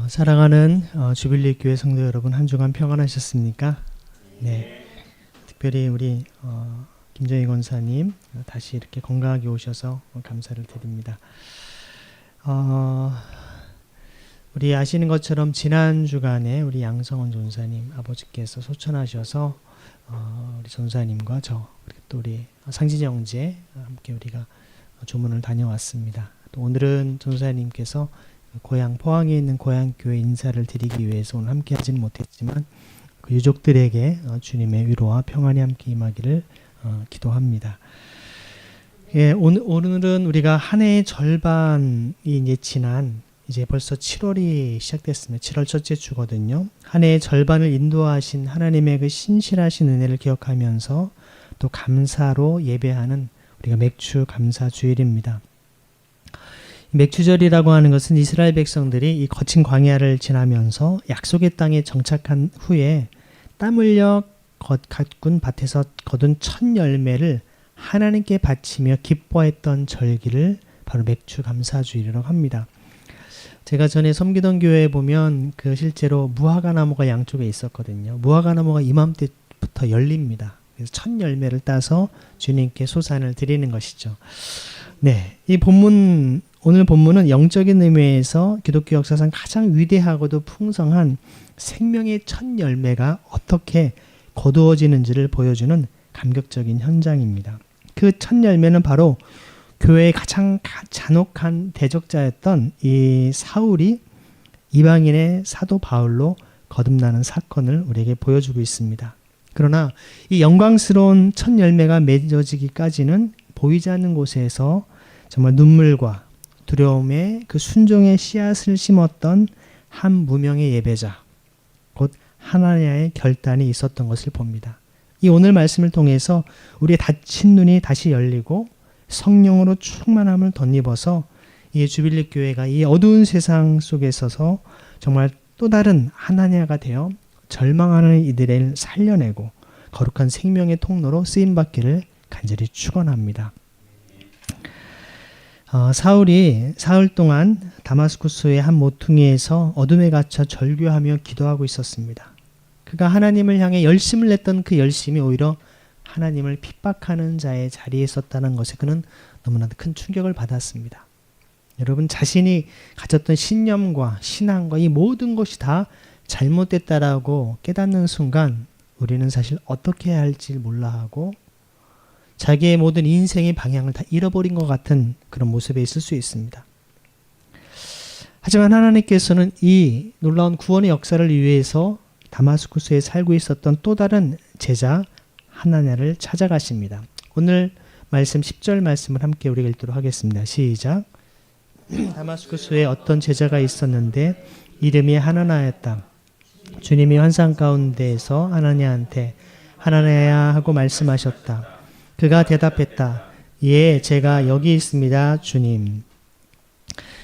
사랑하는 주빌리 교회 성도 여러분, 한 주간 평안하셨습니까? 네. 특별히 우리 김정희 권사님 다시 이렇게 건강하게 오셔서 감사를 드립니다. 우리 아시는 것처럼 지난 주간에 우리 양성원 전사님 아버지께서 소천하셔서 우리 전사님과 그리고 또 우리 상진이 형제 함께 우리가 조문을 다녀왔습니다. 또 오늘은 전사님께서 고향 포항에 있는 고향교회 인사를 드리기 위해서 오늘 함께 하지는 못했지만 그 유족들에게 주님의 위로와 평안이 함께 임하기를 기도합니다. 예, 오늘은 우리가 한 해의 절반이 이제 지난 이제 벌써 7월이 시작됐습니다. 7월 첫째 주거든요. 한 해의 절반을 인도하신 하나님의 그 신실하신 은혜를 기억하면서 또 감사로 예배하는 우리가 맥주 감사 주일입니다. 맥주절이라고 하는 것은 이스라엘 백성들이 이 거친 광야를 지나면서 약속의 땅에 정착한 후에 땀 흘려 가꾼 밭에서 거둔 첫 열매를 하나님께 바치며 기뻐했던 절기를 바로 맥주 감사주일이라고 합니다. 제가 전에 섬기던 교회에 보면 그 실제로 무화과 나무가 양쪽에 있었거든요. 무화과 나무가 이맘때부터 열립니다. 그래서 첫 열매를 따서 주님께 소산을 드리는 것이죠. 네, 이 오늘 본문은 영적인 의미에서 기독교 역사상 가장 위대하고도 풍성한 생명의 첫 열매가 어떻게 거두어지는지를 보여주는 감격적인 현장입니다. 그 첫 열매는 바로 교회의 가장 잔혹한 대적자였던 이 사울이 이방인의 사도 바울로 거듭나는 사건을 우리에게 보여주고 있습니다. 그러나 이 영광스러운 첫 열매가 맺어지기까지는 보이지 않는 곳에서 정말 눈물과 두려움의 그 순종의 씨앗을 심었던 한 무명의 예배자, 곧 하나냐의 결단이 있었던 것을 봅니다. 이 오늘 말씀을 통해서 우리의 닫힌 눈이 다시 열리고 성령으로 충만함을 덧입어서 이 주빌리 교회가 이 어두운 세상 속에 서서 정말 또 다른 하나냐가 되어 절망하는 이들을 살려내고 거룩한 생명의 통로로 쓰임받기를 간절히 축원합니다. 사울 동안 다마스쿠스의 한 모퉁이에서 어둠에 갇혀 절규하며 기도하고 있었습니다. 그가 하나님을 향해 열심을 냈던 그 열심이 오히려 하나님을 핍박하는 자의 자리에 있었다는 것에 그는 너무나도 큰 충격을 받았습니다. 여러분, 자신이 가졌던 신념과 신앙과 이 모든 것이 다 잘못됐다라고 깨닫는 순간 우리는 사실 어떻게 해야 할지 몰라 하고 자기의 모든 인생의 방향을 다 잃어버린 것 같은 그런 모습에 있을 수 있습니다. 하지만 하나님께서는 이 놀라운 구원의 역사를 위해서 다마스쿠스에 살고 있었던 또 다른 제자 하나냐를 찾아가십니다. 오늘 말씀 10절 말씀을 함께 우리가 읽도록 하겠습니다. 시작. 다마스쿠스에 어떤 제자가 있었는데 이름이 하나냐였다. 주님이 환상 가운데에서 하나냐한테 하나냐야 하고 말씀하셨다. 그가 대답했다. 예, 제가 여기 있습니다, 주님.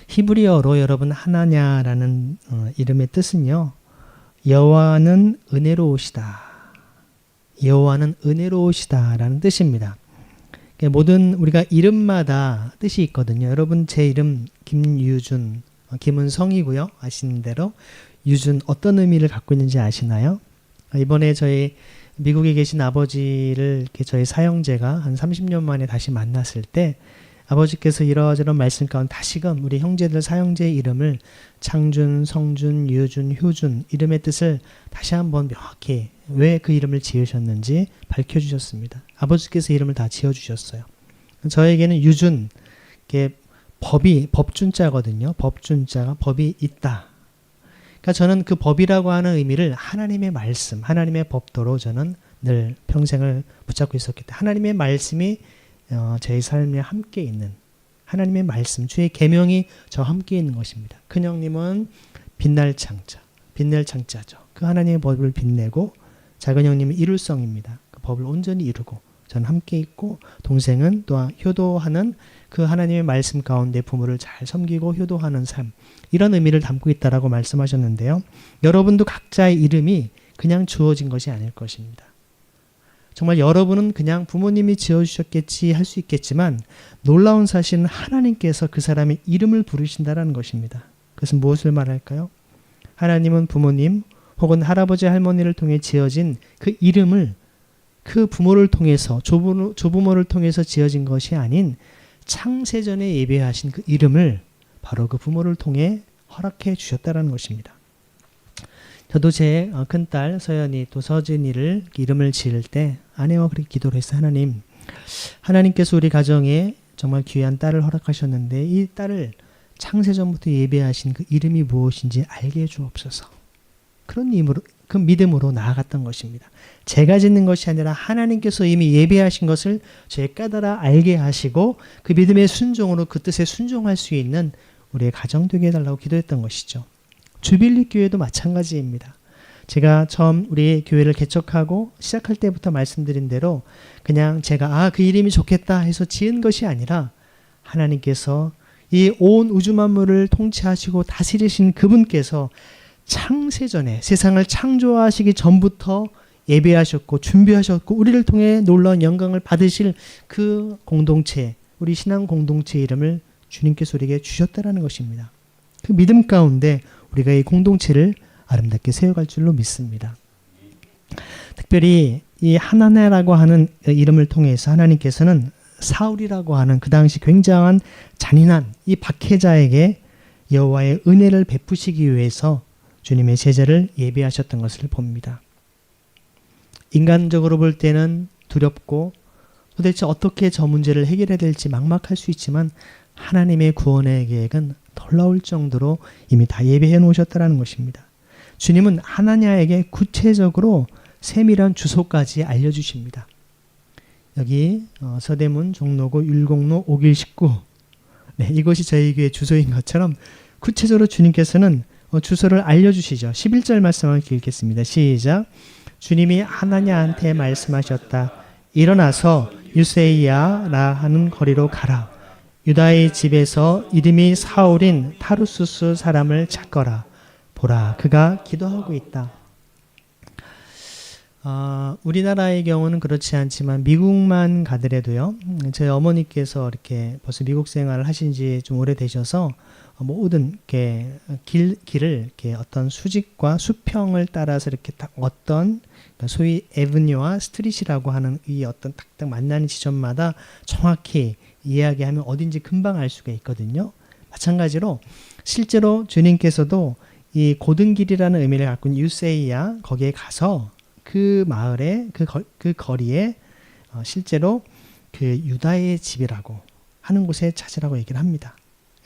히브리어로 여러분 하나냐라는 이름의 뜻은요, 여호와는 은혜로우시다. 여호와는 은혜로우시다라는 뜻입니다. 모든 우리가 이름마다 뜻이 있거든요. 여러분, 제 이름 김유준, 김은 성이고요. 아시는 대로 유준 어떤 의미를 갖고 있는지 아시나요? 이번에 저희 미국에 계신 아버지를 이렇게 저희 사형제가 한 30년 만에 다시 만났을 때 아버지께서 이러저런 말씀 가운데 다시금 우리 형제들 사형제의 이름을 창준, 성준, 유준, 효준 이름의 뜻을 다시 한번 명확히 왜 그 이름을 지으셨는지 밝혀주셨습니다. 아버지께서 이름을 다 지어주셨어요. 저에게는 유준, 이게 법준자거든요. 법준자가 법이 있다. 그러니까 저는 그 법이라고 하는 의미를 하나님의 말씀, 하나님의 법도로 저는 늘 평생을 붙잡고 있었기 때문에 하나님의 말씀이 제 삶에 함께 있는 하나님의 말씀, 주의 계명이 저와 함께 있는 것입니다. 큰형님은 빛날 창자죠. 그 하나님의 법을 빛내고 작은 형님은 이룰성입니다. 그 법을 온전히 이루고 저는 함께 있고 동생은 또한 효도하는 그 하나님의 말씀 가운데 부모를 잘 섬기고 효도하는 삶, 이런 의미를 담고 있다라고 말씀하셨는데요. 여러분도 각자의 이름이 그냥 주어진 것이 아닐 것입니다. 정말 여러분은 그냥 부모님이 지어주셨겠지 할 수 있겠지만 놀라운 사실은 하나님께서 그 사람의 이름을 부르신다라는 것입니다. 그것은 무엇을 말할까요? 하나님은 부모님 혹은 할아버지 할머니를 통해 지어진 그 이름을 그 부모를 통해서 조부모를 통해서 지어진 것이 아닌 창세전에 예배하신 그 이름을 바로 그 부모를 통해 허락해 주셨다라는 것입니다. 저도 제 큰딸 서연이 또 서진이를 이름을 지을 때 아내와 그렇게 기도를 했어요. 하나님께서 우리 가정에 정말 귀한 딸을 허락하셨는데 이 딸을 창세전부터 예배하신 그 이름이 무엇인지 알게 해 주옵소서. 그 믿음으로 나아갔던 것입니다. 제가 짓는 것이 아니라 하나님께서 이미 예배하신 것을 저에 깨달아 알게 하시고 그 믿음의 순종으로 그 뜻에 순종할 수 있는 우리의 가정 되게 해달라고 기도했던 것이죠. 주빌리 교회도 마찬가지입니다. 제가 처음 우리 교회를 개척하고 시작할 때부터 말씀드린 대로 그냥 제가 그 이름이 좋겠다 해서 지은 것이 아니라 하나님께서 이 온 우주 만물을 통치하시고 다스리신 그분께서 창세전에 세상을 창조하시기 전부터 예배하셨고 준비하셨고 우리를 통해 놀라운 영광을 받으실 그 공동체, 우리 신앙 공동체 이름을 주님께서 우리에게 주셨다라는 것입니다. 그 믿음 가운데 우리가 이 공동체를 아름답게 세워갈 줄로 믿습니다. 특별히 이 하나네라고 하는 이름을 통해서 하나님께서는 사울이라고 하는 그 당시 굉장한 잔인한 이 박해자에게 여호와의 은혜를 베푸시기 위해서 주님의 제자를 예비하셨던 것을 봅니다. 인간적으로 볼 때는 두렵고 도대체 어떻게 저 문제를 해결해야 될지 막막할 수 있지만 하나님의 구원의 계획은 놀라울 정도로 이미 다 예비해 놓으셨다는 것입니다. 주님은 하나냐에게 구체적으로 세밀한 주소까지 알려주십니다. 여기 서대문 종로구 율곡로 5길 19 이것이 저희 교회 주소인 것처럼 구체적으로 주님께서는 주소를 알려주시죠. 11절 말씀을 읽겠습니다. 시작. 주님이 하나냐한테 말씀하셨다. 일어나서 유세이야라 하는 거리로 가라. 유다의 집에서 이름이 사울인 타르수스 사람을 찾거라. 보라, 그가 기도하고 있다. 우리나라의 경우는 그렇지 않지만 미국만 가더라도요. 저희 어머니께서 이렇게 벌써 미국 생활을 하신 지 좀 오래되셔서 모든 이렇게 길을 이렇게 어떤 수직과 수평을 따라서 이렇게 딱 어떤 소위 에브뉴와 스트릿이라고 하는 이 어떤 딱딱 만나는 지점마다 정확히 이야기하면 어딘지 금방 알 수가 있거든요. 마찬가지로 실제로 주님께서도 이 고등길이라는 의미를 갖고 있는 유세이야 거기에 가서 그 마을에 그 거리에 실제로 그 유다의 집이라고 하는 곳에 찾으라고 얘기를 합니다.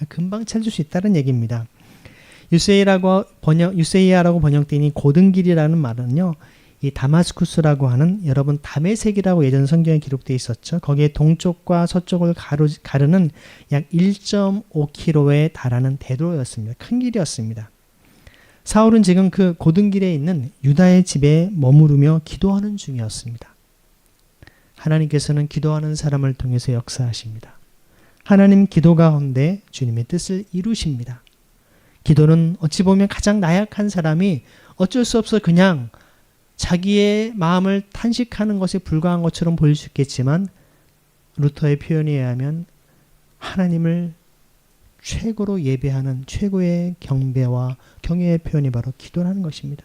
금방 찾을 수 있다는 얘기입니다. 유세이야라고 번역된 이 고등길이라는 말은요. 이 다마스쿠스라고 하는 여러분 다메섹이라고 예전 성경에 기록되어 있었죠. 거기에 동쪽과 서쪽을 가르는 약 1.5km에 달하는 대도였습니다. 큰 길이었습니다. 사울은 지금 그 고등길에 있는 유다의 집에 머무르며 기도하는 중이었습니다. 하나님께서는 기도하는 사람을 통해서 역사하십니다. 하나님 기도 가운데 주님의 뜻을 이루십니다. 기도는 어찌 보면 가장 나약한 사람이 어쩔 수 없어 그냥 자기의 마음을 탄식하는 것에 불과한 것처럼 보일 수 있겠지만 루터의 표현에 의하면 하나님을 최고로 예배하는 최고의 경배와 경외의 표현이 바로 기도라는 것입니다.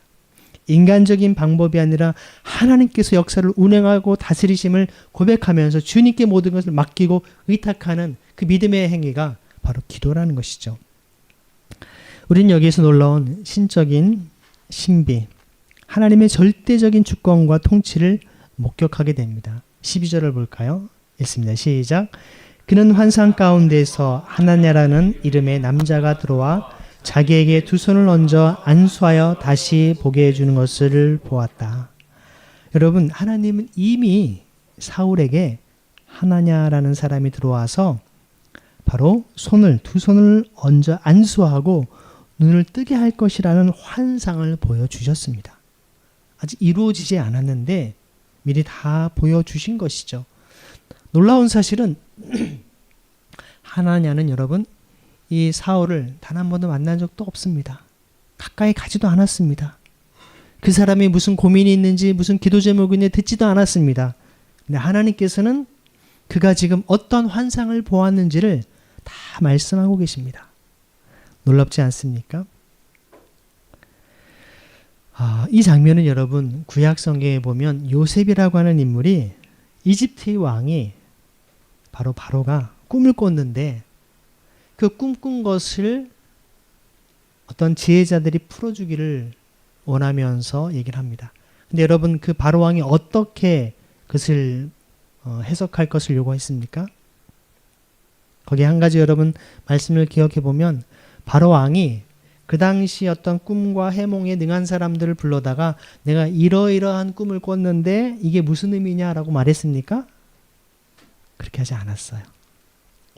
인간적인 방법이 아니라 하나님께서 역사를 운행하고 다스리심을 고백하면서 주님께 모든 것을 맡기고 의탁하는 그 믿음의 행위가 바로 기도라는 것이죠. 우리는 여기에서 놀라운 신적인 신비, 하나님의 절대적인 주권과 통치를 목격하게 됩니다. 12절을 볼까요? 읽습니다. 시작. 그는 환상 가운데서 하나냐라는 이름의 남자가 들어와 자기에게 두 손을 얹어 안수하여 다시 보게 해주는 것을 보았다. 여러분, 하나님은 이미 사울에게 하나냐라는 사람이 들어와서 바로 두 손을 얹어 안수하고 눈을 뜨게 할 것이라는 환상을 보여주셨습니다. 아직 이루어지지 않았는데 미리 다 보여주신 것이죠. 놀라운 사실은 하나냐는 여러분 이 사울을 단 한 번도 만난 적도 없습니다. 가까이 가지도 않았습니다. 그 사람이 무슨 고민이 있는지 무슨 기도 제목이 있는지 듣지도 않았습니다. 근데 하나님께서는 그가 지금 어떤 환상을 보았는지를 다 말씀하고 계십니다. 놀랍지 않습니까? 이 장면은 여러분 구약 성경에 보면 요셉이라고 하는 인물이 이집트의 왕이 바로 바로가 꿈을 꿨는데 그 꿈꾼 것을 어떤 지혜자들이 풀어주기를 원하면서 얘기를 합니다. 근데 여러분 그 바로 왕이 어떻게 그것을 해석할 것을 요구했습니까? 거기에 한 가지 여러분 말씀을 기억해 보면 바로 왕이 그 당시 어떤 꿈과 해몽에 능한 사람들을 불러다가 내가 이러이러한 꿈을 꿨는데 이게 무슨 의미냐라고 말했습니까? 그렇게 하지 않았어요.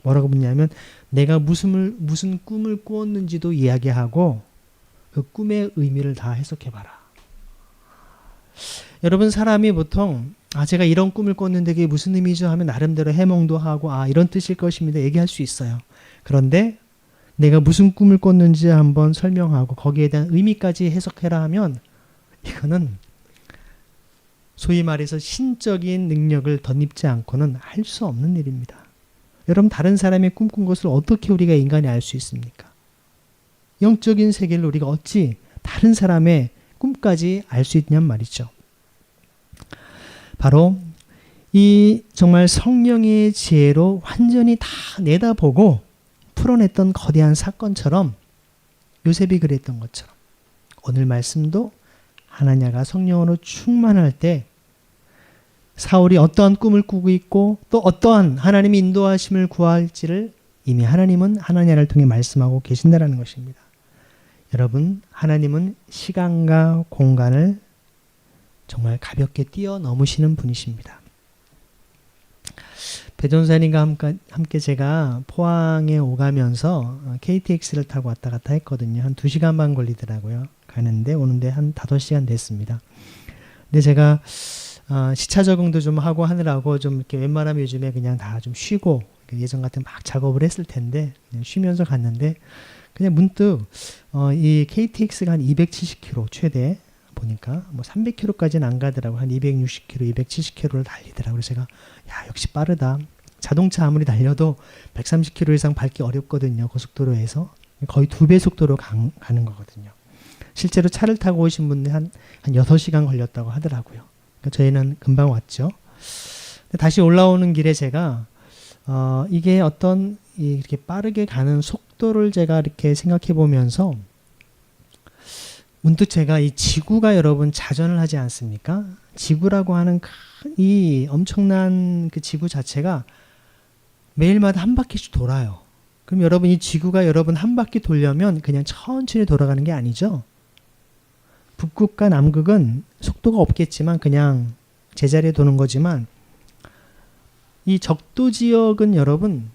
뭐라고 묻냐면 내가 무슨 꿈을 꾸었는지도 이야기하고 그 꿈의 의미를 다 해석해봐라. 여러분 사람이 보통 제가 이런 꿈을 꿨는데 그게 무슨 의미죠 하면 나름대로 해몽도 하고 이런 뜻일 것입니다 얘기할 수 있어요. 그런데 내가 무슨 꿈을 꿨는지 한번 설명하고 거기에 대한 의미까지 해석해라 하면 이거는 소위 말해서 신적인 능력을 덧입지 않고는 할 수 없는 일입니다. 여러분 다른 사람의 꿈꾼 것을 어떻게 우리가 인간이 알 수 있습니까? 영적인 세계를 우리가 어찌 다른 사람의 꿈까지 알 수 있냔 말이죠. 바로 이 정말 성령의 지혜로 완전히 다 내다보고 풀어냈던 거대한 사건처럼 요셉이 그랬던 것처럼 오늘 말씀도 하나냐가 성령으로 충만할 때 사울이 어떠한 꿈을 꾸고 있고 또 어떠한 하나님의 인도하심을 구할지를 이미 하나님은 하나냐를 통해 말씀하고 계신다는 것입니다. 여러분 하나님은 시간과 공간을 정말 가볍게 뛰어넘으시는 분이십니다. 배전사님과 함께 제가 포항에 오가면서 KTX를 타고 왔다 갔다 했거든요. 한 2시간 반 걸리더라고요. 가는데 오는데 한 5시간 됐습니다. 근데 제가 시차 적응도 좀 하고 하느라고 좀 이렇게 웬만하면 요즘에 그냥 다 좀 쉬고 예전 같은 막 작업을 했을 텐데 그냥 쉬면서 갔는데 그냥 문득 이 KTX가 한 270km 최대 보니까 뭐 300km까지는 안 가더라고. 한 260km, 270km를 달리더라고. 그래서 제가 역시 빠르다. 자동차 아무리 달려도 130km 이상 밟기 어렵거든요. 고속도로에서. 거의 2배 속도로 가는 거거든요. 실제로 차를 타고 오신 분들 한 6시간 걸렸다고 하더라고요. 그러니까 저희는 금방 왔죠. 다시 올라오는 길에 제가 이게 어떤 이렇게 빠르게 가는 속도를 제가 이렇게 생각해 보면서 문득 제가 이 지구가 여러분 자전을 하지 않습니까? 지구라고 하는 이 엄청난 그 지구 자체가 매일마다 한 바퀴씩 돌아요. 그럼 여러분 이 지구가 여러분 한 바퀴 돌려면 그냥 천천히 돌아가는 게 아니죠. 북극과 남극은 속도가 없겠지만 그냥 제자리에 도는 거지만 이 적도 지역은 여러분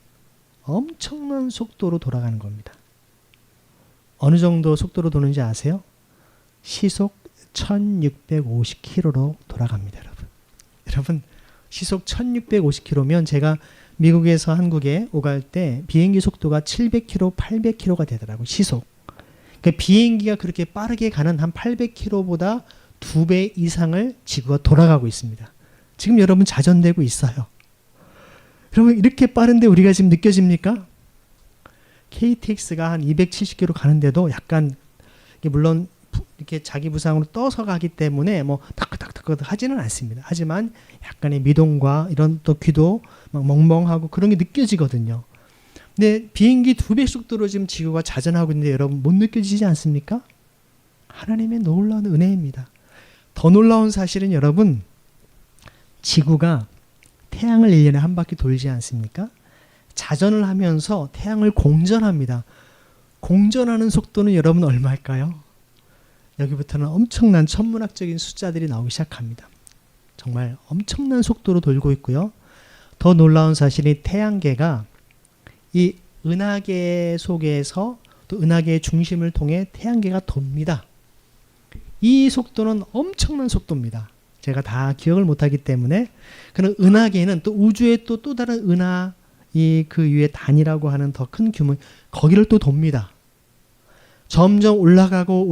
엄청난 속도로 돌아가는 겁니다. 어느 정도 속도로 도는지 아세요? 시속 1650km로 돌아갑니다. 여러분 시속 1650km면 제가 미국에서 한국에 오갈 때 비행기 속도가 700km, 800km가 되더라고요. 시속. 그러니까 비행기가 그렇게 빠르게 가는 한 800km보다 2배 이상을 지구가 돌아가고 있습니다. 지금 여러분 자전되고 있어요. 여러분 이렇게 빠른데 우리가 지금 느껴집니까? KTX가 한 270km 가는데도 약간 물론 이렇게 자기 부상으로 떠서 가기 때문에 뭐 타크타크타크 하지는 않습니다. 하지만 약간의 미동과 이런 또 귀도 막 멍멍하고 그런 게 느껴지거든요. 근데 비행기 2배 속도로 지금 지구가 자전하고 있는데 여러분 못 느껴지지 않습니까? 하나님의 놀라운 은혜입니다. 더 놀라운 사실은 여러분 지구가 태양을 1년에 한 바퀴 돌지 않습니까? 자전을 하면서 태양을 공전합니다. 공전하는 속도는 여러분 얼마일까요? 여기부터는 엄청난 천문학적인 숫자들이 나오기 시작합니다. 정말 엄청난 속도로 돌고 있고요. 더 놀라운 사실이 태양계가 이 은하계 속에서 또 은하계의 중심을 통해 태양계가 돕니다. 이 속도는 엄청난 속도입니다. 제가 다 기억을 못하기 때문에 그런 은하계는 또 우주의 또 다른 은하 그 위에 단이라고 하는 더 큰 규모 거기를 또 돕니다. 점점 올라가고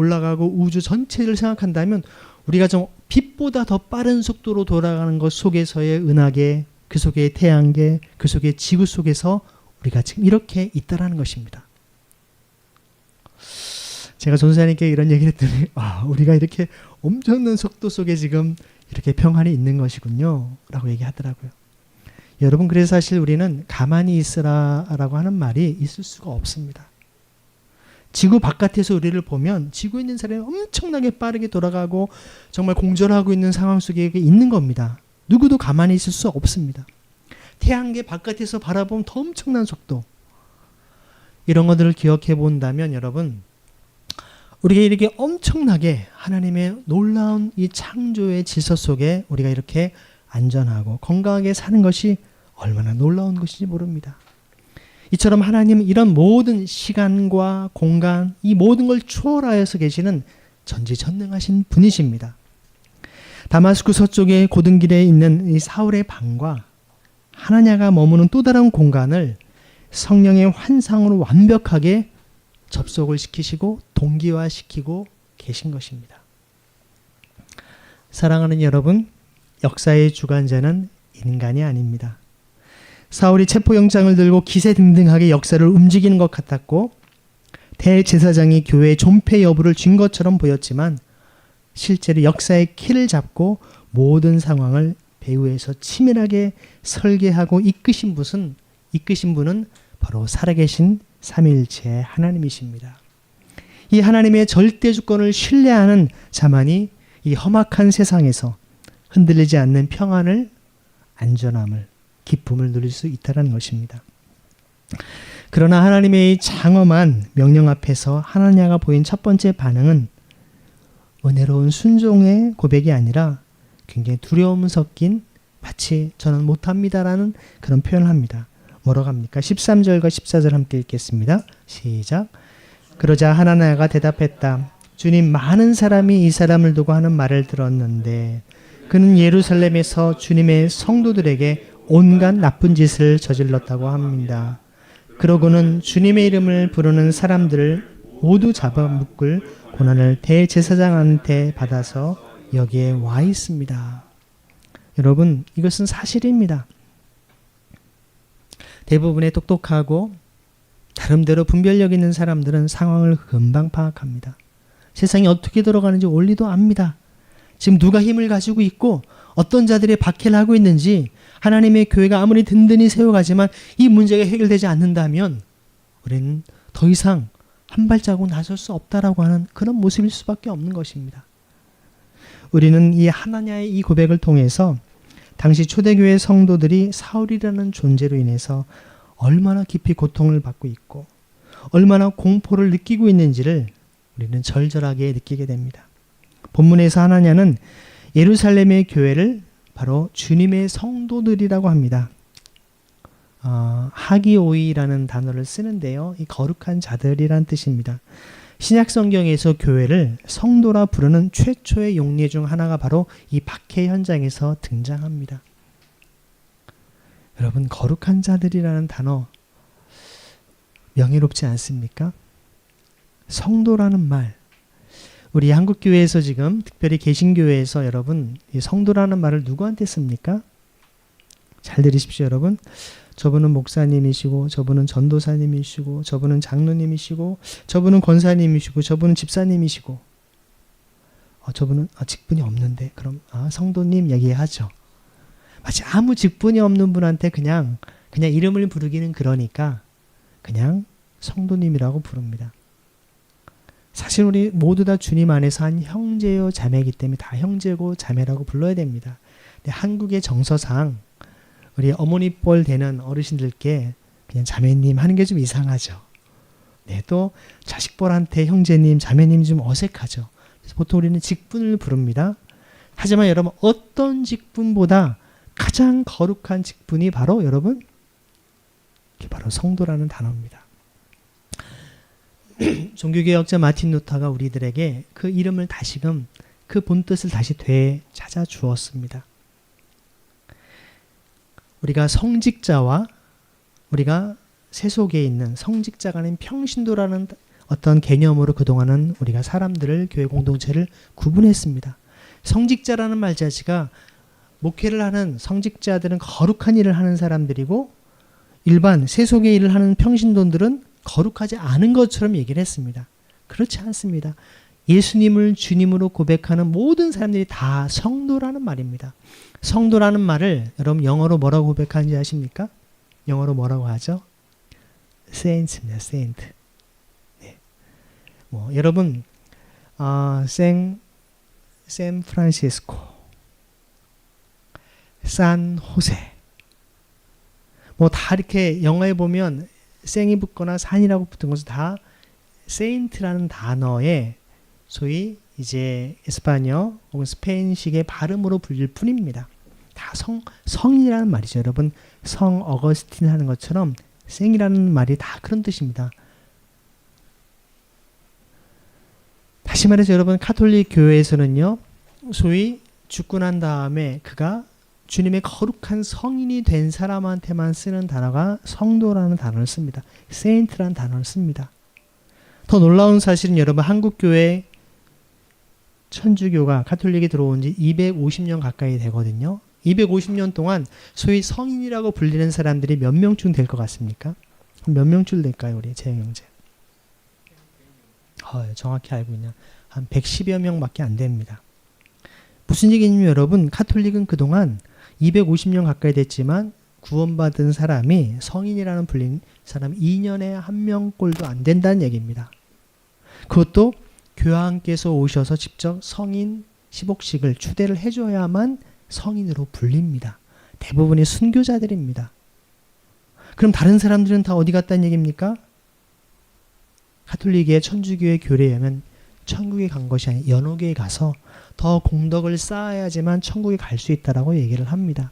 우주 전체를 생각한다면 우리가 좀 빛보다 더 빠른 속도로 돌아가는 것 속에서의 은하계, 그 속의 태양계, 그 속의 지구 속에서 우리가 지금 이렇게 있다라는 것입니다. 제가 전사님께 이런 얘기를 했더니 우리가 이렇게 엄청난 속도 속에 지금 이렇게 평안이 있는 것이군요 라고 얘기하더라고요. 여러분, 그래서 사실 우리는 가만히 있으라 라고 하는 말이 있을 수가 없습니다. 지구 바깥에서 우리를 보면 지구에 있는 사람이 엄청나게 빠르게 돌아가고 정말 공존하고 있는 상황 속에 있는 겁니다. 누구도 가만히 있을 수 없습니다. 태양계 바깥에서 바라보면 더 엄청난 속도, 이런 것들을 기억해 본다면 여러분, 우리가 이렇게 엄청나게 하나님의 놀라운 이 창조의 질서 속에 우리가 이렇게 안전하고 건강하게 사는 것이 얼마나 놀라운 것인지 모릅니다. 이처럼 하나님은 이런 모든 시간과 공간, 이 모든 걸 초월하여서 계시는 전지전능하신 분이십니다. 다마스쿠 서쪽의 고등길에 있는 이 사울의 방과 하나냐가 머무는 또 다른 공간을 성령의 환상으로 완벽하게 접속을 시키시고 동기화시키고 계신 것입니다. 사랑하는 여러분, 역사의 주관자는 인간이 아닙니다. 사울이 체포영장을 들고 기세등등하게 역사를 움직이는 것 같았고 대제사장이 교회의 존폐 여부를 쥔 것처럼 보였지만 실제로 역사의 키를 잡고 모든 상황을 배후에서 치밀하게 설계하고 이끄신 분은 바로 살아계신 삼위일체의 하나님이십니다. 이 하나님의 절대 주권을 신뢰하는 자만이 이 험악한 세상에서 흔들리지 않는 평안을, 안전함을, 기쁨을 누릴 수 있다는 것입니다. 그러나 하나님의 장엄한 명령 앞에서 하나냐가 보인 첫 번째 반응은 은혜로운 순종의 고백이 아니라 굉장히 두려움 섞인 마치 저는 못합니다라는 그런 표현을 합니다. 뭐라고 합니까? 13절과 14절 함께 읽겠습니다. 시작. 그러자 하나냐가 대답했다. 주님, 많은 사람이 이 사람을 두고 하는 말을 들었는데 그는 예루살렘에서 주님의 성도들에게 온갖 나쁜 짓을 저질렀다고 합니다. 그러고는 주님의 이름을 부르는 사람들을 모두 잡아묶을 고난을 대제사장한테 받아서 여기에 와 있습니다. 여러분, 이것은 사실입니다. 대부분의 똑똑하고 나름대로 분별력 있는 사람들은 상황을 금방 파악합니다. 세상이 어떻게 돌아가는지 원리도 압니다. 지금 누가 힘을 가지고 있고 어떤 자들이 박해를 하고 있는지, 하나님의 교회가 아무리 든든히 세워가지만 이 문제가 해결되지 않는다면 우리는 더 이상 한 발자국 나설 수 없다라고 하는 그런 모습일 수밖에 없는 것입니다. 우리는 이 하나냐의 이 고백을 통해서 당시 초대교회 성도들이 사울이라는 존재로 인해서 얼마나 깊이 고통을 받고 있고 얼마나 공포를 느끼고 있는지를 우리는 절절하게 느끼게 됩니다. 본문에서 하나냐는 예루살렘의 교회를 바로 주님의 성도들이라고 합니다. 하기오이라는 단어를 쓰는데요. 이 거룩한 자들이란 뜻입니다. 신약 성경에서 교회를 성도라 부르는 최초의 용례 중 하나가 바로 이 박해 현장에서 등장합니다. 여러분, 거룩한 자들이라는 단어 명예롭지 않습니까? 성도라는 말, 우리 한국교회에서 지금 특별히 개신교회에서 여러분 이 성도라는 말을 누구한테 씁니까? 잘 들으십시오 여러분. 저분은 목사님이시고 저분은 전도사님이시고 저분은 장로님이시고 저분은 권사님이시고 저분은 집사님이시고 저분은 직분이 없는데 그럼 성도님 얘기하죠. 마치 아무 직분이 없는 분한테 그냥 이름을 부르기는 그러니까 그냥 성도님이라고 부릅니다. 사실 우리 모두 다 주님 안에서 한 형제요 자매이기 때문에 다 형제고 자매라고 불러야 됩니다. 근데 한국의 정서상 우리 어머니 뻘 되는 어르신들께 그냥 자매님 하는 게 좀 이상하죠. 네, 또 자식 뻘한테 형제님, 자매님 좀 어색하죠. 그래서 보통 우리는 직분을 부릅니다. 하지만 여러분, 어떤 직분보다 가장 거룩한 직분이 바로 여러분, 바로 성도라는 단어입니다. 종교개혁자 마틴 루터가 우리들에게 그 이름을 다시금 그 본뜻을 다시 되찾아 주었습니다. 우리가 성직자와 우리가 세속에 있는 성직자가 아닌 평신도라는 어떤 개념으로 그동안은 우리가 사람들을, 교회 공동체를 구분했습니다. 성직자라는 말 자체가 목회를 하는 성직자들은 거룩한 일을 하는 사람들이고 일반 세속의 일을 하는 평신도들은 거룩하지 않은 것처럼 얘기를 했습니다. 그렇지 않습니다. 예수님을 주님으로 고백하는 모든 사람들이 다 성도라는 말입니다. 성도라는 말을 여러분 영어로 뭐라고 고백하는지 아십니까? 영어로 뭐라고 하죠? saints입니다. saint. 네. 여러분 샌프란시스코, 산호세 다 이렇게 영어에 보면 생이 붙거나 산이라고 붙은 것은 다 세인트라는 단어에 소위 이제 에스파녀 혹은 스페인식의 발음으로 불릴 뿐입니다. 다 성이라는 말이죠. 여러분 성 어거스틴 하는 것처럼 생이라는 말이 다 그런 뜻입니다. 다시 말해서 여러분 카톨릭 교회에서는요, 소위 죽고 난 다음에 그가 주님의 거룩한 성인이 된 사람한테만 쓰는 단어가 성도라는 단어를 씁니다. 세인트라는 단어를 씁니다. 더 놀라운 사실은 여러분 한국교회 천주교가 카톨릭이 들어온 지 250년 가까이 되거든요. 250년 동안 소위 성인이라고 불리는 사람들이 몇 명쯤 될 것 같습니까? 몇 명쯤 될까요, 우리 재영 형제? 정확히 알고 있냐? 한 110여 명밖에 안 됩니다. 무슨 얘기냐면 여러분, 카톨릭은 그동안 250년 가까이 됐지만 구원받은 사람이 성인이라는 불린 사람이 2년에 한 명꼴도 안 된다는 얘기입니다. 그것도 교황께서 오셔서 직접 성인 10옥씩을 추대를 해줘야만 성인으로 불립니다. 대부분이 순교자들입니다. 그럼 다른 사람들은 다 어디 갔다는 얘기입니까? 카톨릭의 천주교의 교리에 의하면 천국에 간 것이 아니라 연옥에 가서 더 공덕을 쌓아야지만 천국에 갈 수 있다라고 얘기를 합니다.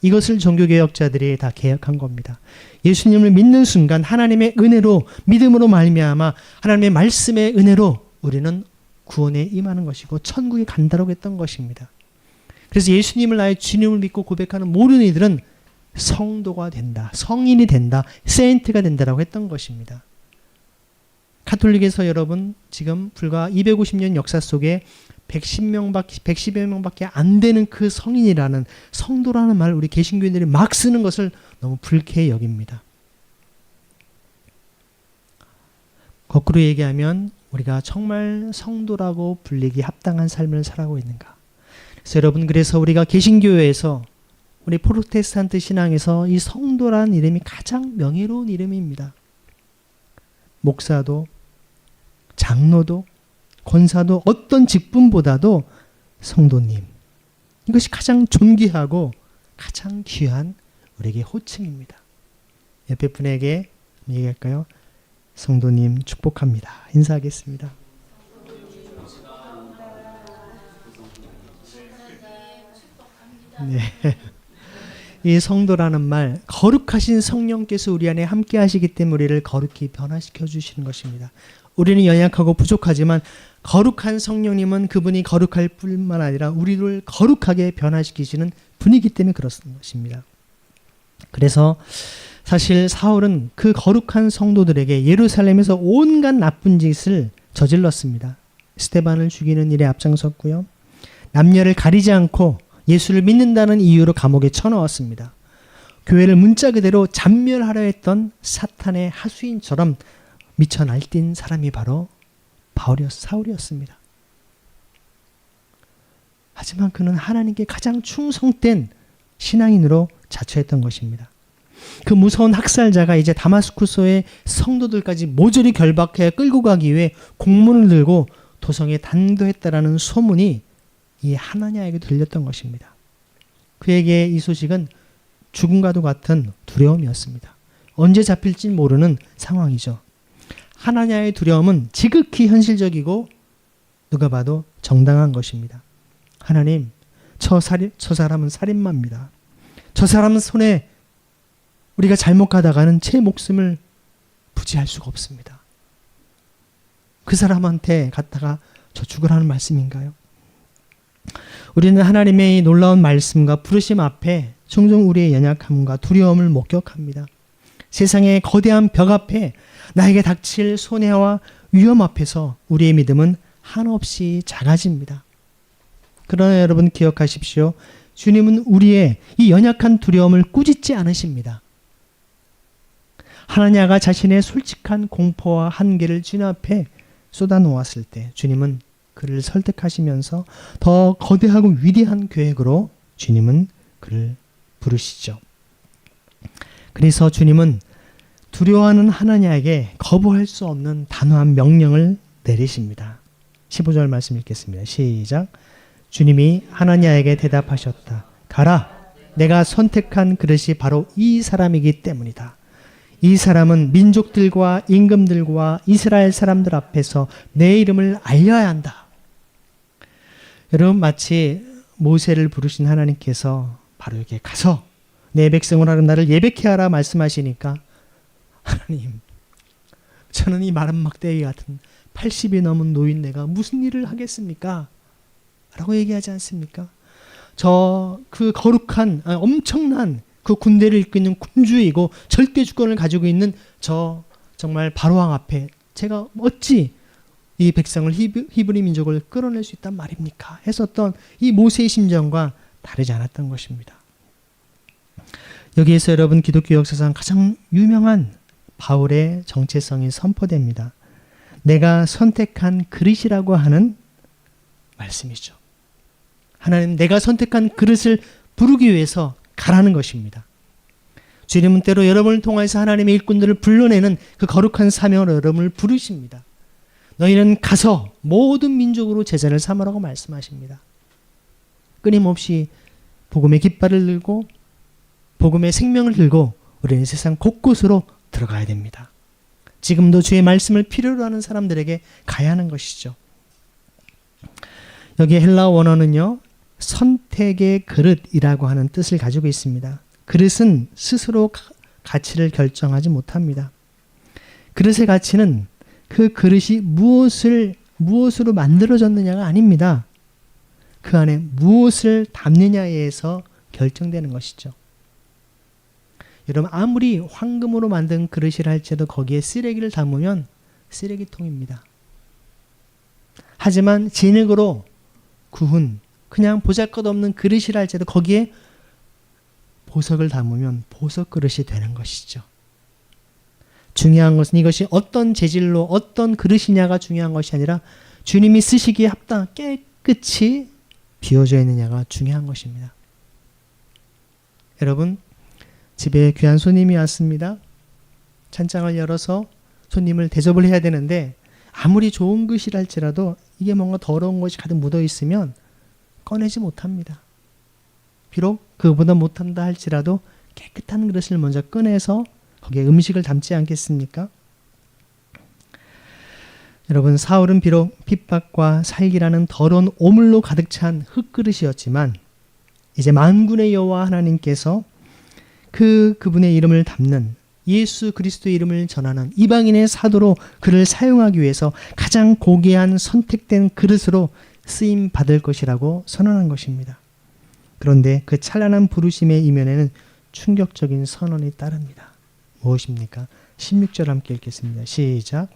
이것을 종교개혁자들이 다 개혁한 겁니다. 예수님을 믿는 순간 하나님의 은혜로 믿음으로 말미암아 하나님의 말씀의 은혜로 우리는 구원에 임하는 것이고 천국에 간다라고 했던 것입니다. 그래서 예수님을 나의 주님을 믿고 고백하는 모든 이들은 성도가 된다, 성인이 된다, 세인트가 된다라고 했던 것입니다. 카톨릭에서 여러분 지금 불과 250년 역사 속에 110여 명밖에 안 되는 그 성인이라는 성도라는 말을 우리 개신교인들이 막 쓰는 것을 너무 불쾌히 여깁니다. 거꾸로 얘기하면 우리가 정말 성도라고 불리기 합당한 삶을 살아가고 있는가? 그래서 여러분, 그래서 우리가 개신교회에서 우리 프로테스탄트 신앙에서 이 성도라는 이름이 가장 명예로운 이름입니다. 목사도 장로도 권사도 어떤 직분보다도 성도님, 이것이 가장 존귀하고 가장 귀한 우리에게 호칭입니다. 옆에 분에게 얘기할까요? 성도님 축복합니다. 인사하겠습니다. 네. 이 성도라는 말, 거룩하신 성령께서 우리 안에 함께 하시기 때문에 우리를 거룩히 변화시켜 주시는 것입니다. 우리는 연약하고 부족하지만 거룩한 성령님은 그분이 거룩할 뿐만 아니라 우리를 거룩하게 변화시키시는 분이기 때문에 그렇습니다. 것입니다. 그래서 사실 사울은 그 거룩한 성도들에게 예루살렘에서 온갖 나쁜 짓을 저질렀습니다. 스데반을 죽이는 일에 앞장섰고요. 남녀를 가리지 않고 예수를 믿는다는 이유로 감옥에 쳐넣었습니다. 교회를 문자 그대로 잔멸하려 했던 사탄의 하수인처럼 미쳐 날뛴 사람이 바로 사울이었습니다. 하지만 그는 하나님께 가장 충성된 신앙인으로 자처했던 것입니다. 그 무서운 학살자가 이제 다마스쿠스의 성도들까지 모조리 결박해 끌고 가기 위해 공문을 들고 도성에 단도했다라는 소문이 이 하나냐에게 들렸던 것입니다. 그에게 이 소식은 죽음과도 같은 두려움이었습니다. 언제 잡힐지 모르는 상황이죠. 하나냐의 두려움은 지극히 현실적이고 누가 봐도 정당한 것입니다. 하나님, 저 사람은 살인마입니다. 저 사람 손에 우리가 잘못 가다가는 제 목숨을 부지할 수가 없습니다. 그 사람한테 갔다가 저 죽으라는 말씀인가요? 우리는 하나님의 놀라운 말씀과 부르심 앞에 종종 우리의 연약함과 두려움을 목격합니다. 세상의 거대한 벽 앞에 나에게 닥칠 손해와 위험 앞에서 우리의 믿음은 한없이 작아집니다. 그러나 여러분 기억하십시오. 주님은 우리의 이 연약한 두려움을 꾸짖지 않으십니다. 하나냐가 자신의 솔직한 공포와 한계를 주님 앞에 쏟아놓았을 때 주님은 그를 설득하시면서 더 거대하고 위대한 계획으로 주님은 그를 부르시죠. 그래서 주님은 두려워하는 하나냐에게 거부할 수 없는 단호한 명령을 내리십니다. 15절 말씀 읽겠습니다. 시작. 주님이 하나냐에게 대답하셨다. 가라. 내가 선택한 그릇이 바로 이 사람이기 때문이다. 이 사람은 민족들과 임금들과 이스라엘 사람들 앞에서 내 이름을 알려야 한다. 여러분, 마치 모세를 부르신 하나님께서 바로 여기에 가서 내 백성을 하는 나를 예배케 하라 말씀하시니까, 하나님, 저는 이 마른 막대기 같은 80이 넘은 노인 내가 무슨 일을 하겠습니까? 라고 얘기하지 않습니까? 그 거룩한, 엄청난 그 군대를 이끌고 있는 군주이고 절대 주권을 가지고 있는 저 정말 바로왕 앞에 제가 어찌 이 백성을, 히브리 민족을 끌어낼 수 있단 말입니까? 했었던 이 모세의 심정과 다르지 않았던 것입니다. 여기에서 여러분, 기독교 역사상 가장 유명한 바울의 정체성이 선포됩니다. 내가 선택한 그릇이라고 하는 말씀이죠. 하나님, 내가 선택한 그릇을 부르기 위해서 가라는 것입니다. 주님은 때로 여러분을 통해서 하나님의 일꾼들을 불러내는 그 거룩한 사명으로 여러분을 부르십니다. 너희는 가서 모든 민족으로 제자를 삼으라고 말씀하십니다. 끊임없이 복음의 깃발을 들고 복음의 생명을 들고 우리는 세상 곳곳으로 들어가야 됩니다. 지금도 주의 말씀을 필요로 하는 사람들에게 가야 하는 것이죠. 여기 헬라어 원어는요, 선택의 그릇이라고 하는 뜻을 가지고 있습니다. 그릇은 스스로 가치를 결정하지 못합니다. 그릇의 가치는 그 그릇이 무엇으로 만들어졌느냐가 아닙니다. 그 안에 무엇을 담느냐에 의해서 결정되는 것이죠. 여러분, 아무리 황금으로 만든 그릇이라 할지라도 거기에 쓰레기를 담으면 쓰레기통입니다. 하지만 진흙으로 구운 그냥 보잘것없는 그릇이라 할지라도 거기에 보석을 담으면 보석 그릇이 되는 것이죠. 중요한 것은 이것이 어떤 재질로 어떤 그릇이냐가 중요한 것이 아니라 주님이 쓰시기에 깨끗이 비워져 있느냐가 중요한 것입니다. 여러분, 집에 귀한 손님이 왔습니다. 찬장을 열어서 손님을 대접을 해야 되는데 아무리 좋은 그릇이라 할지라도 이게 뭔가 더러운 것이 가득 묻어 있으면 꺼내지 못합니다. 비록 그보다 못한다 할지라도 깨끗한 그릇을 먼저 꺼내서 거기에 음식을 담지 않겠습니까? 여러분, 사울은 비록 핍박과 살기라는 더러운 오물로 가득 찬 흙그릇이었지만 이제 만군의 여호와 하나님께서 그분의 이름을 담는 예수 그리스도의 이름을 전하는 이방인의 사도로 그를 사용하기 위해서 가장 고귀한 선택된 그릇으로 쓰임 받을 것이라고 선언한 것입니다. 그런데 그 찬란한 부르심의 이면에는 충격적인 선언이 따릅니다. 무엇입니까? 16절 함께 읽겠습니다. 시작.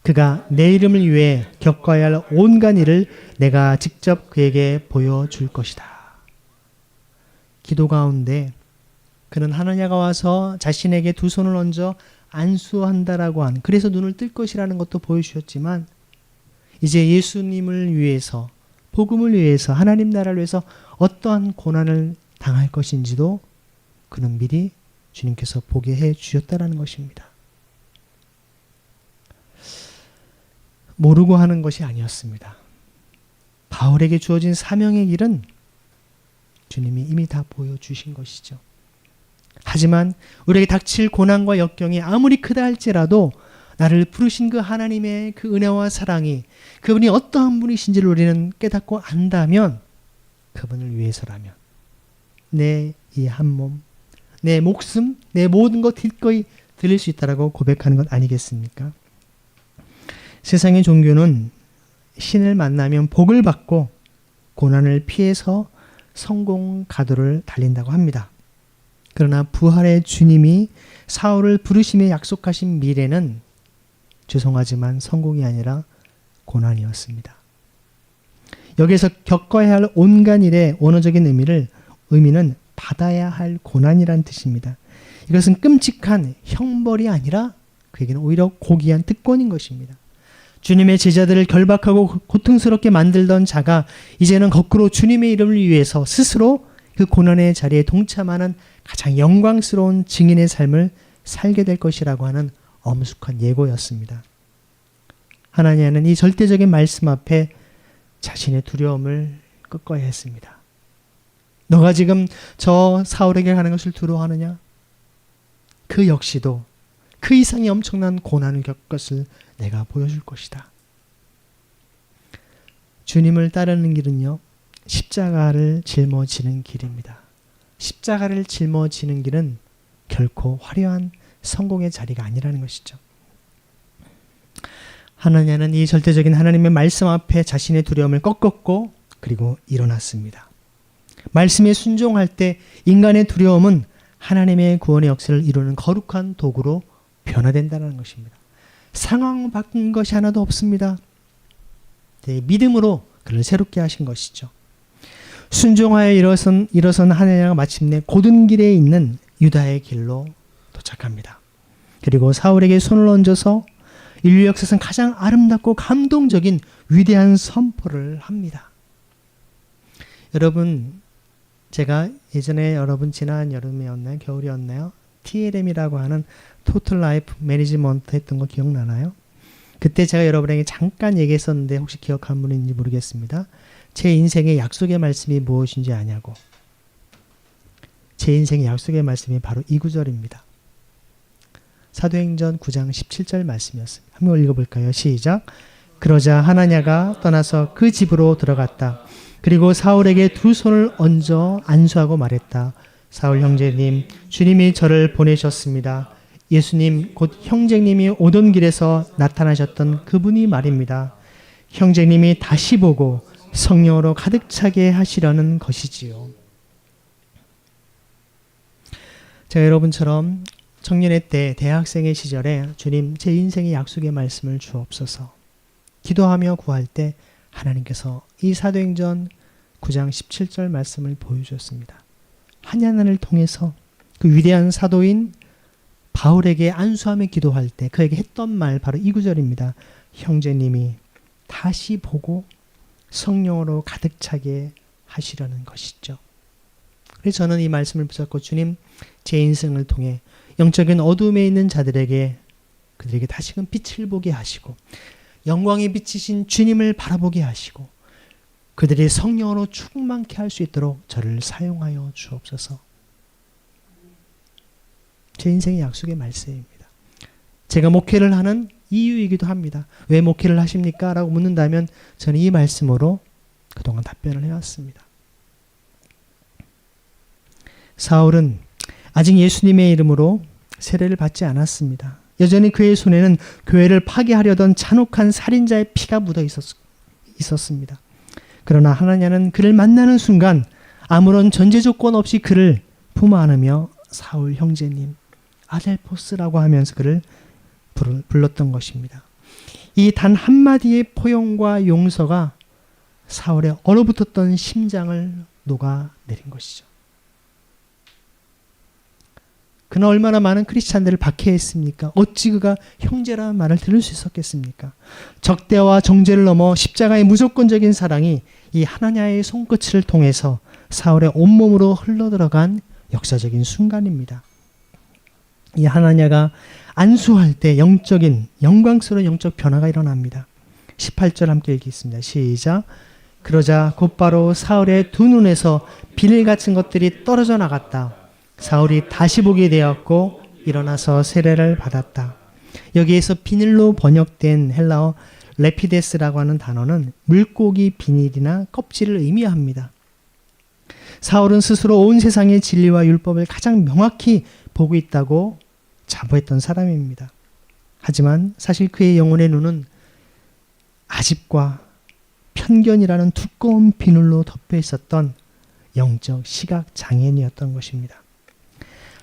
그가 내 이름을 위해 겪어야 할 온갖 일을 내가 직접 그에게 보여줄 것이다. 기도 가운데 그는 하나냐가 와서 자신에게 두 손을 얹어 안수한다라고 한, 그래서 눈을 뜰 것이라는 것도 보여주셨지만 이제 예수님을 위해서, 복음을 위해서, 하나님 나라를 위해서 어떠한 고난을 당할 것인지도 그는 미리 주님께서 보게 해 주셨다라는 것입니다. 모르고 하는 것이 아니었습니다. 바울에게 주어진 사명의 길은 주님이 이미 다 보여주신 것이죠. 하지만 우리에게 닥칠 고난과 역경이 아무리 크다 할지라도 나를 부르신 그 하나님의 그 은혜와 사랑이, 그분이 어떠한 분이신지를 우리는 깨닫고 안다면, 그분을 위해서라면 내 이 한 몸, 내 목숨, 내 모든 것 기꺼이 드릴 수 있다라고 고백하는 것 아니겠습니까? 세상의 종교는 신을 만나면 복을 받고 고난을 피해서 성공 가도를 달린다고 합니다. 그러나 부활의 주님이 사울을 부르심에 약속하신 미래는 죄송하지만 성공이 아니라 고난이었습니다. 여기에서 겪어야 할 온갖 일의 원어적인 의미는 받아야 할 고난이란 뜻입니다. 이것은 끔찍한 형벌이 아니라 그에게는 오히려 고귀한 특권인 것입니다. 주님의 제자들을 결박하고 고통스럽게 만들던 자가 이제는 거꾸로 주님의 이름을 위해서 스스로 그 고난의 자리에 동참하는 가장 영광스러운 증인의 삶을 살게 될 것이라고 하는 엄숙한 예고였습니다. 하나냐는 이 절대적인 말씀 앞에 자신의 두려움을 꺾어야 했습니다. 너가 지금 저 사울에게 가는 것을 두려워하느냐? 그 역시도 그 이상의 엄청난 고난을 겪을 것을 내가 보여줄 것이다. 주님을 따르는 길은요, 십자가를 짊어지는 길입니다. 십자가를 짊어지는 길은 결코 화려한 성공의 자리가 아니라는 것이죠. 하나냐는 이 절대적인 하나님의 말씀 앞에 자신의 두려움을 꺾었고 그리고 일어났습니다. 말씀에 순종할 때 인간의 두려움은 하나님의 구원의 역사를 이루는 거룩한 도구로 변화된다는 것입니다. 상황 바꾼 것이 하나도 없습니다. 네, 믿음으로 그를 새롭게 하신 것이죠. 순종하여 일어선 하나냐가 마침내 곧은 길에 있는 유다의 길로 도착합니다. 그리고 사울에게 손을 얹어서 인류 역사상 가장 아름답고 감동적인 위대한 선포를 합니다. 여러분, 제가 예전에 지난 여름이었나요? 겨울이었나요? TLM이라고 하는 토탈 라이프 매니지먼트 했던 거 기억나나요? 그때 제가 여러분에게 잠깐 얘기했었는데 혹시 기억하는 분이 있는지 모르겠습니다. 제 인생의 약속의 말씀이 무엇인지 아냐고. 제 인생의 약속의 말씀이 바로 이 구절입니다. 사도행전 9장 17절 말씀이었습니다. 한번 읽어볼까요? 시작. 그러자 하나냐가 떠나서 그 집으로 들어갔다. 그리고 사울에게 두 손을 얹어 안수하고 말했다. 사울 형제님, 주님이 저를 보내셨습니다. 예수님, 곧 형제님이 오던 길에서 나타나셨던 그분이 말입니다. 형제님이 다시 보고 성령으로 가득 차게 하시려는 것이지요. 제가 여러분처럼 청년의 때, 대학생의 시절에 주님, 제 인생의 약속의 말씀을 주옵소서 기도하며 구할 때 하나님께서 이 사도행전 9장 17절 말씀을 보여주셨습니다. 하나님을 통해서 그 위대한 사도인 바울에게 안수하며 기도할 때 그에게 했던 말 바로 이 구절입니다. 형제님이 다시 보고 성령으로 가득 차게 하시려는 것이죠. 그래서 저는 이 말씀을 붙잡고 주님, 제 인생을 통해 영적인 어둠에 있는 자들에게 그들에게 다시금 빛을 보게 하시고 영광이 비치신 주님을 바라보게 하시고 그들이 성령으로 충만케 할 수 있도록 저를 사용하여 주옵소서. 제 인생의 약속의 말씀입니다. 제가 목회를 하는 이유이기도 합니다. 왜 목회를 하십니까? 라고 묻는다면 저는 이 말씀으로 그동안 답변을 해왔습니다. 사울은 아직 예수님의 이름으로 세례를 받지 않았습니다. 여전히 그의 손에는 교회를 파괴하려던 잔혹한 살인자의 피가 묻어 있었습니다. 그러나 하나냐는 그를 만나는 순간 아무런 전제 조건 없이 그를 품 안으며 사울 형제님, 아델포스라고 하면서 그를 불렀던 것입니다. 이 단 한마디의 포용과 용서가 사울의 얼어붙었던 심장을 녹아내린 것이죠. 그는 얼마나 많은 크리스찬들을 박해했습니까? 어찌 그가 형제라는 말을 들을 수 있었겠습니까? 적대와 정죄를 넘어 십자가의 무조건적인 사랑이 이 하나냐의 손끝을 통해서 사울의 온몸으로 흘러들어간 역사적인 순간입니다. 이 하나냐가 안수할 때 영광스러운 영적 변화가 일어납니다. 18절 함께 읽겠습니다. 시작. 그러자 곧바로 사울의 두 눈에서 비늘 같은 것들이 떨어져 나갔다. 사울이 다시 보게 되었고 일어나서 세례를 받았다. 여기에서 비늘로 번역된 헬라어 레피데스라고 하는 단어는 물고기 비닐이나 껍질을 의미합니다. 사울은 스스로 온 세상의 진리와 율법을 가장 명확히 보고 있다고 자부했던 사람입니다. 하지만 사실 그의 영혼의 눈은 아집과 편견이라는 두꺼운 비늘로 덮여 있었던 영적 시각 장애인이었던 것입니다.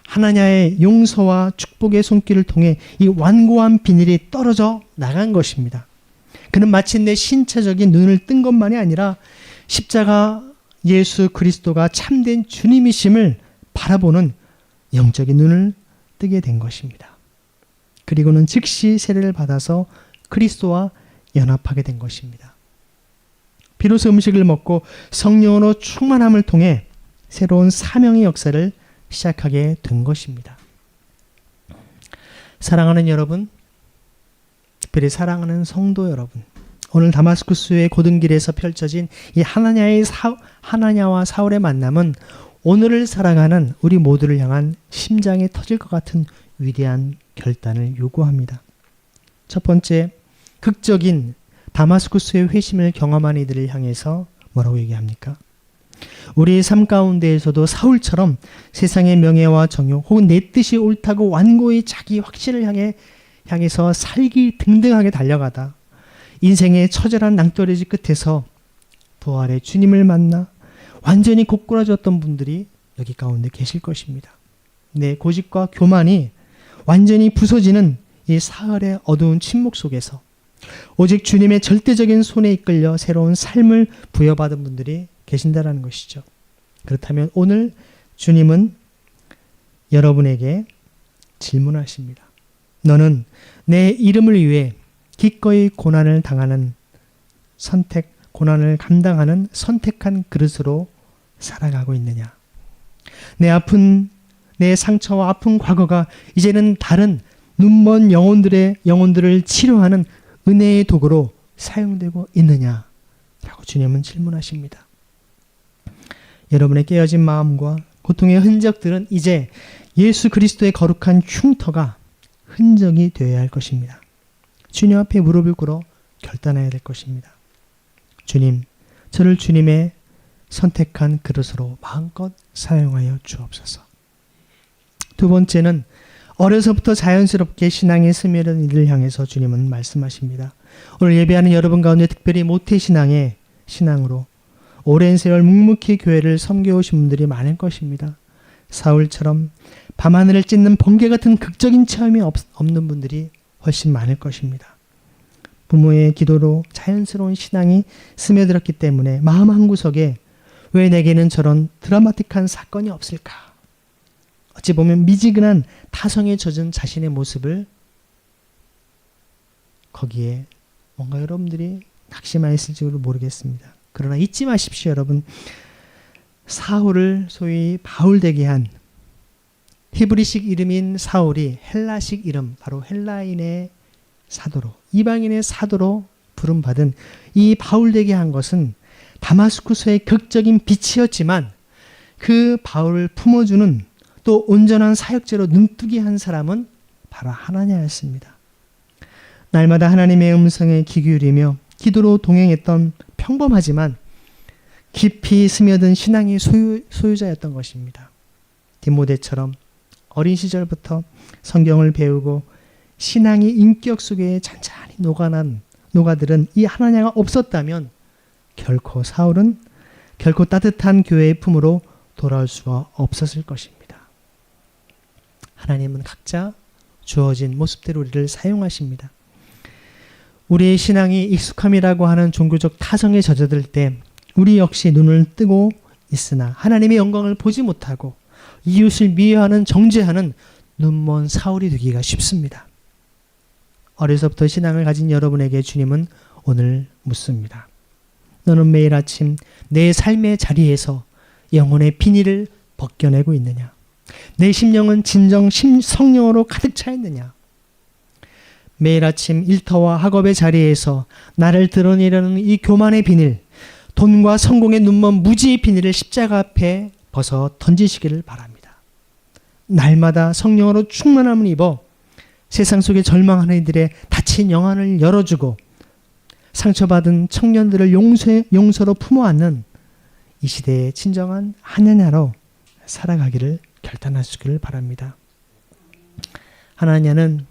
하나냐의 용서와 축복의 손길을 통해 이 완고한 비늘이 떨어져 나간 것입니다. 그는 마침내 신체적인 눈을 뜬 것만이 아니라 십자가 예수 그리스도가 참된 주님이심을 바라보는 영적인 눈을 뜨게 된 것입니다. 그리고는 즉시 세례를 받아서 그리스도와 연합하게 된 것입니다. 비로소 음식을 먹고 성령으로 충만함을 통해 새로운 사명의 역사를 시작하게 된 것입니다. 사랑하는 여러분, 특별히 사랑하는 성도 여러분, 오늘 다마스쿠스의 고등길에서 펼쳐진 이 하나냐와 사울의 만남은 오늘을 살아가는 우리 모두를 향한 심장이 터질 것 같은 위대한 결단을 요구합니다. 첫 번째, 극적인 다마스쿠스의 회심을 경험한 이들을 향해서 뭐라고 얘기합니까? 우리의 삶 가운데에서도 사울처럼 세상의 명예와 정욕 혹은 내 뜻이 옳다고 완고히 자기 확신을 향해서 살기 등등하게 달려가다 인생의 처절한 낭떠러지 끝에서 부활의 주님을 만나 완전히 고꾸라졌던 분들이 여기 가운데 계실 것입니다. 내 고집과 교만이 완전히 부서지는 이 사흘의 어두운 침묵 속에서 오직 주님의 절대적인 손에 이끌려 새로운 삶을 부여받은 분들이 계신다라는 것이죠. 그렇다면 오늘 주님은 여러분에게 질문하십니다. 너는 내 이름을 위해 기꺼이 고난을 감당하는 선택한 그릇으로 살아가고 있느냐? 내 상처와 아픈 과거가 이제는 다른 눈먼 영혼들을 치료하는 은혜의 도구로 사용되고 있느냐? 라고 주님은 질문하십니다. 여러분의 깨어진 마음과 고통의 흔적들은 이제 예수 그리스도의 거룩한 흉터가 흔적이 되어야 할 것입니다. 주님 앞에 무릎을 꿇어 결단해야 될 것입니다. 주님, 저를 주님의 선택한 그릇으로 마음껏 사용하여 주옵소서. 두 번째는 어려서부터 자연스럽게 신앙에 스며든 이들을 향해서 주님은 말씀하십니다. 오늘 예배하는 여러분 가운데 특별히 모태신앙으로 오랜 세월 묵묵히 교회를 섬겨오신 분들이 많을 것입니다. 사울처럼 밤하늘을 찢는 번개 같은 극적인 체험이 없는 분들이 훨씬 많을 것입니다. 부모의 기도로 자연스러운 신앙이 스며들었기 때문에 마음 한구석에 왜 내게는 저런 드라마틱한 사건이 없을까? 어찌 보면 미지근한 타성에 젖은 자신의 모습을 거기에 뭔가 여러분들이 낙심하였을지도 모르겠습니다. 그러나 잊지 마십시오, 여러분. 사울을 소위 바울되게 한 히브리식 이름인 사울이 헬라식 이름, 바로 헬라인의 사도로, 이방인의 사도로 부름받은 이 바울되게 한 것은 다마스쿠스의 극적인 빛이었지만 그 바울을 품어주는 또 온전한 사역자로 눈뜨게 한 사람은 바로 하나냐였습니다. 날마다 하나님의 음성에 귀 기울이며 기도로 동행했던 평범하지만 깊이 스며든 신앙의 소유자였던 것입니다. 디모데처럼 어린 시절부터 성경을 배우고 신앙의 인격 속에 잔잔히 녹아들은 이 하나냐가 없었다면 결코 사울은 결코 따뜻한 교회의 품으로 돌아올 수가 없었을 것입니다. 하나님은 각자 주어진 모습대로 우리를 사용하십니다. 우리의 신앙이 익숙함이라고 하는 종교적 타성에 젖어들 때 우리 역시 눈을 뜨고 있으나 하나님의 영광을 보지 못하고 이웃을 미워하는 정죄하는 눈먼 사울이 되기가 쉽습니다. 어려서부터 신앙을 가진 여러분에게 주님은 오늘 묻습니다. 너는 매일 아침 내 삶의 자리에서 영혼의 비닐을 벗겨내고 있느냐? 내 심령은 진정 성령으로 가득 차 있느냐? 매일 아침 일터와 학업의 자리에서 나를 드러내려는 이 교만의 비닐, 돈과 성공의 눈먼 무지의 비닐을 십자가 앞에 벗어 던지시기를 바랍니다. 날마다 성령으로 충만함을 입어 세상 속에 절망하는 이들의 다친 영안을 열어주고 상처받은 청년들을 용서로 품어안는 이 시대의 진정한 하나냐로 살아가기를 결단하시기를 바랍니다. 하나냐는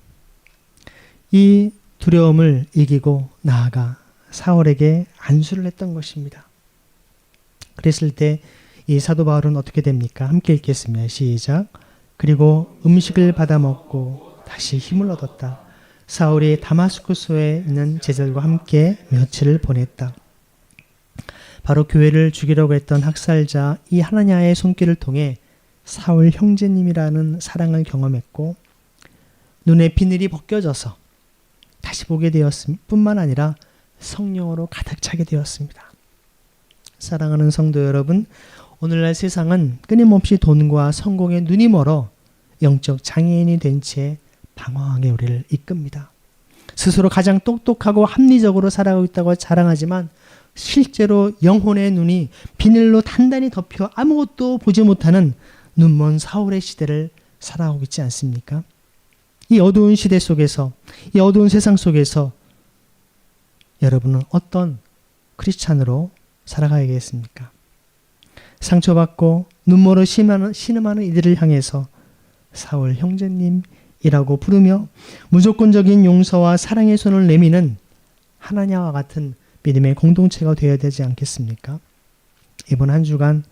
이 두려움을 이기고 나아가 사울에게 안수를 했던 것입니다. 그랬을 때 이 사도 바울은 어떻게 됩니까? 함께 읽겠습니다. 시작. 그리고 음식을 받아 먹고 다시 힘을 얻었다. 사울이 다마스쿠스에 있는 제자들과 함께 며칠을 보냈다. 바로 교회를 죽이려고 했던 학살자 이 하나냐의 손길을 통해 사울 형제님이라는 사랑을 경험했고 눈의 비늘이 벗겨져서 다시 보게 되었을 뿐만 아니라 성령으로 가득 차게 되었습니다. 사랑하는 성도 여러분, 오늘날 세상은 끊임없이 돈과 성공에 눈이 멀어 영적 장애인이 된 채 방황하게 우리를 이끕니다. 스스로 가장 똑똑하고 합리적으로 살아가고 있다고 자랑하지만 실제로 영혼의 눈이 비늘로 단단히 덮여 아무것도 보지 못하는 눈먼 사울의 시대를 살아가고 있지 않습니까? 이 어두운 시대 속에서, 이 어두운 세상 속에서 여러분은 어떤 크리스찬으로 살아가야겠습니까? 상처받고 눈물로 신음하는 이들을 향해서 사울 형제님이라고 부르며 무조건적인 용서와 사랑의 손을 내미는 하나님과 같은 믿음의 공동체가 되어야 되지 않겠습니까? 이번 한 주간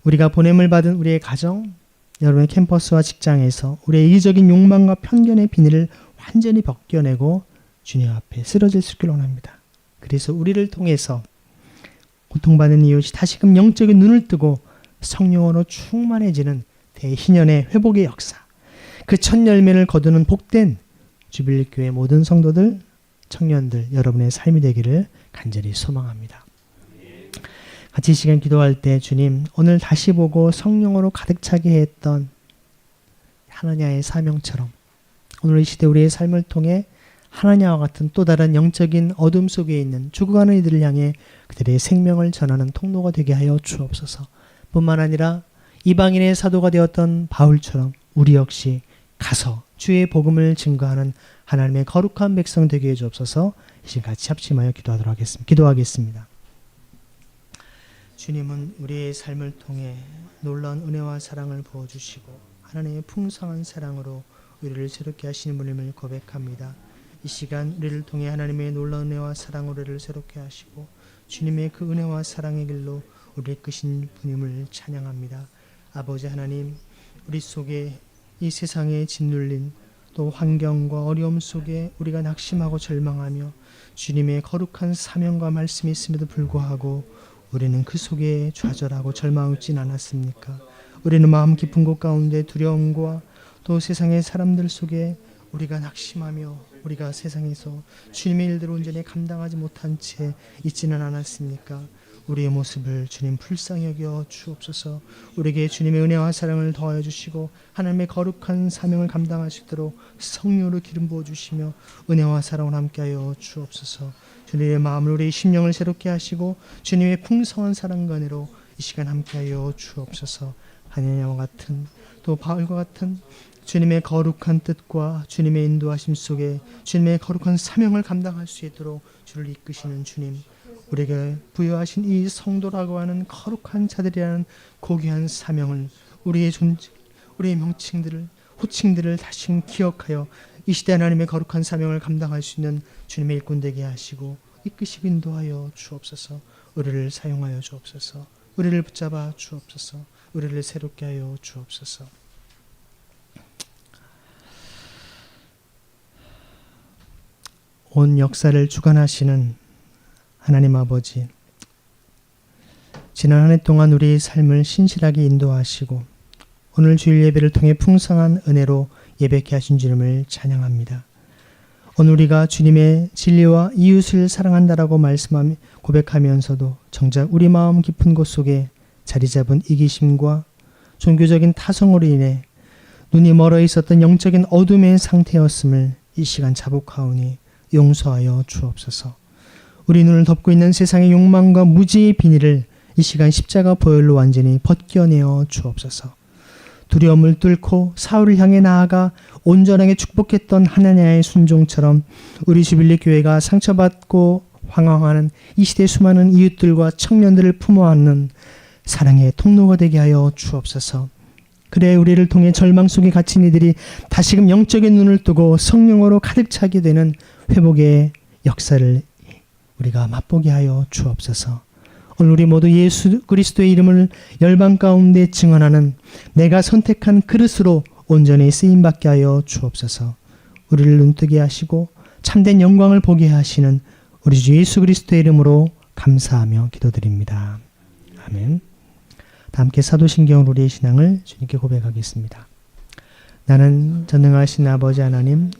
우리가 보냄을 받은 우리의 가정, 여러분의 캠퍼스와 직장에서 우리의 이기적인 욕망과 편견의 비늘을 완전히 벗겨내고 주님 앞에 쓰러질 수 있기를 원합니다. 그래서 우리를 통해서 고통받는 이웃이 다시금 영적인 눈을 뜨고 성령으로 충만해지는 대희년의 회복의 역사, 그 첫 열매를 거두는 복된 주빌리교회 모든 성도들, 청년들 여러분의 삶이 되기를 간절히 소망합니다. 같이 이 시간 기도할 때 주님, 오늘 다시 보고 성령으로 가득 차게 했던 하나냐의 사명처럼 오늘 이 시대 우리의 삶을 통해 하나냐와 같은 또 다른 영적인 어둠 속에 있는 죽어가는 이들을 향해 그들의 생명을 전하는 통로가 되게 하여 주옵소서. 뿐만 아니라 이방인의 사도가 되었던 바울처럼 우리 역시 가서 주의 복음을 증거하는 하나님의 거룩한 백성 되게 해 주옵소서. 이 시간 같이 합심하여 기도하겠습니다. 주님은 우리의 삶을 통해 놀라운 은혜와 사랑을 부어주시고 하나님의 풍성한 사랑으로 우리를 새롭게 하시는 분임을 고백합니다. 이 시간 우리를 통해 하나님의 놀라운 은혜와 사랑으로 우리를 새롭게 하시고 주님의 그 은혜와 사랑의 길로 우리를 이끄신 분임을 찬양합니다. 아버지 하나님, 우리 속에 이 세상에 짓눌린 또 환경과 어려움 속에 우리가 낙심하고 절망하며 주님의 거룩한 사명과 말씀이 있음에도 불구하고 우리는 그 속에 좌절하고 절망하진 않았습니까? 우리는 마음 깊은 곳 가운데 두려움과 또 세상의 사람들 속에 우리가 낙심하며 우리가 세상에서 주님의 일들을 온전히 감당하지 못한 채 있지는 않았습니까? 우리의 모습을 주님 불쌍히 여겨 주옵소서. 우리에게 주님의 은혜와 사랑을 더하여 주시고 하나님의 거룩한 사명을 감당할 수 있도록 성령으로 기름 부어 주시며 은혜와 사랑을 함께하여 주옵소서. 주님의 마음을 우리의 심령을 새롭게 하시고 주님의 풍성한 사랑과 은혜로 이 시간 함께하여 주옵소서. 하나님과 같은 또 바울과 같은 주님의 거룩한 뜻과 주님의 인도하심 속에 주님의 거룩한 사명을 감당할 수 있도록 주를 이끄시는 주님, 우리에게 부여하신 이 성도라고 하는 거룩한 자들이라는 고귀한 사명을 우리의 존재, 우리의 명칭들을 호칭들을 다시 기억하여 이 시대 하나님의 거룩한 사명을 감당할 수 있는 주님의 일꾼 되게 하시고 이끄시고 인도하여 주옵소서. 우리를 사용하여 주옵소서. 우리를 붙잡아 주옵소서. 우리를 새롭게 하여 주옵소서. 온 역사를 주관하시는 하나님 아버지, 지난 한 해 동안 우리의 삶을 신실하게 인도하시고 오늘 주일 예배를 통해 풍성한 은혜로 예배케 하신 주님을 찬양합니다. 오늘 우리가 주님의 진리와 이웃을 사랑한다라고 말씀하며 고백하면서도 정작 우리 마음 깊은 곳 속에 자리 잡은 이기심과 종교적인 타성으로 인해 눈이 멀어 있었던 영적인 어둠의 상태였음을 이 시간 자복하오니 용서하여 주옵소서. 우리 눈을 덮고 있는 세상의 욕망과 무지의 비닐을 이 시간 십자가 보혈로 완전히 벗겨내어 주옵소서. 두려움을 뚫고 사울을 향해 나아가 온전하게 축복했던 하나냐의 순종처럼 우리 주빌리 교회가 상처받고 황황하는 이 시대 수많은 이웃들과 청년들을 품어안는 사랑의 통로가 되게 하여 주옵소서. 그래 우리를 통해 절망 속에 갇힌 이들이 다시금 영적인 눈을 뜨고 성령으로 가득 차게 되는 회복의 역사를 우리가 맛보게 하여 주옵소서. 오늘 우리 모두 예수 그리스도의 이름을 열방 가운데 증언하는 내가 선택한 그릇으로 온전히 쓰임받게 하여 주옵소서. 우리를 눈뜨게 하시고 참된 영광을 보게 하시는 우리 주 예수 그리스도의 이름으로 감사하며 기도드립니다. 아멘. 다 함께 사도신경으로 우리의 신앙을 주님께 고백하겠습니다. 나는 전능하신 아버지 하나님,